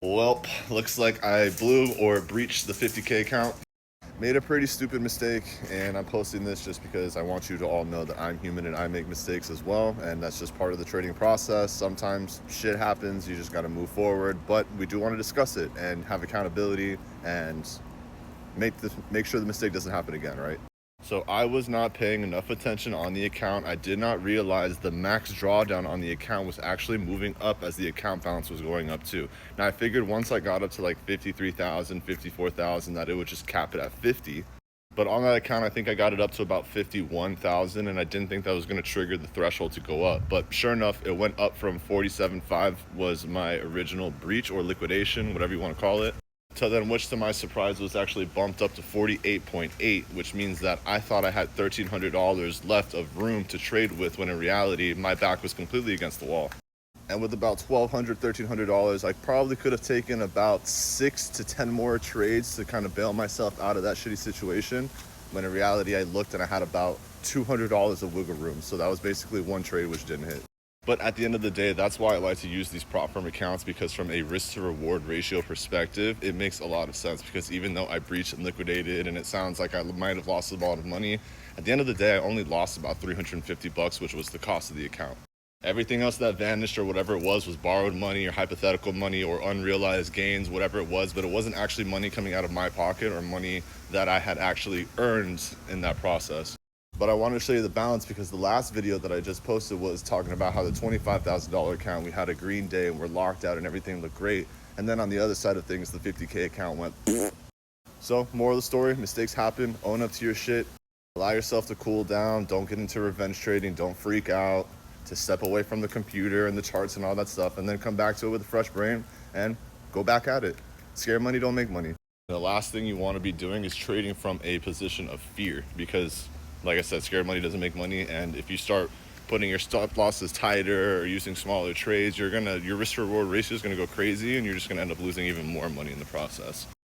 Well, looks like I blew or breached the 50K count. Made a pretty stupid mistake, and I'm posting this just because I want you to all know that I'm human and I make mistakes as well, and that's just part of the trading process. Sometimes shit happens, you just gotta move forward, but we do want to discuss it and have accountability and make sure the mistake doesn't happen again, right? So I was not paying enough attention on the account. I did not realize the max drawdown on the account was actually moving up as the account balance was going up too. Now I figured once I got up to like 53,000, 54,000, that it would just cap it at 50. But on that account, I think I got it up to about 51,000, and I didn't think that was going to trigger the threshold to go up. But sure enough, it went up from 47.5 was my original breach or liquidation, whatever you want to call it, to then, which to my surprise was actually bumped up to 48.8, which means that I thought I had $1,300 left of room to trade with, when in reality my back was completely against the wall. And with about $1,200, $1,300, I probably could have taken about 6 to 10 more trades to kind of bail myself out of that shitty situation, when in reality I looked and I had about $200 of wiggle room. So that was basically one trade which didn't hit. But at the end of the day, that's why I like to use these prop firm accounts, because from a risk to reward ratio perspective, it makes a lot of sense. Because even though I breached and liquidated and it sounds like I might have lost a lot of money, at the end of the day, I only lost about 350 bucks, which was the cost of the account. Everything else that vanished or whatever it was borrowed money or hypothetical money or unrealized gains, whatever it was, but it wasn't actually money coming out of my pocket or money that I had actually earned in that process. But I wanted to show you the balance, because the last video that I just posted was talking about how the $25,000 account, we had a green day and we're locked out and everything looked great. And then on the other side of things, the 50K account went. So moral of the story, mistakes happen, own up to your shit, allow yourself to cool down, don't get into revenge trading, don't freak out, to step away from the computer and the charts and all that stuff, and then come back to it with a fresh brain and go back at it. Scared money don't make money. The last thing you want to be doing is trading from a position of fear, because like I said, scared money doesn't make money. And if you start putting your stop losses tighter or using smaller trades, your risk to reward ratio is gonna go crazy, and you're just gonna end up losing even more money in the process.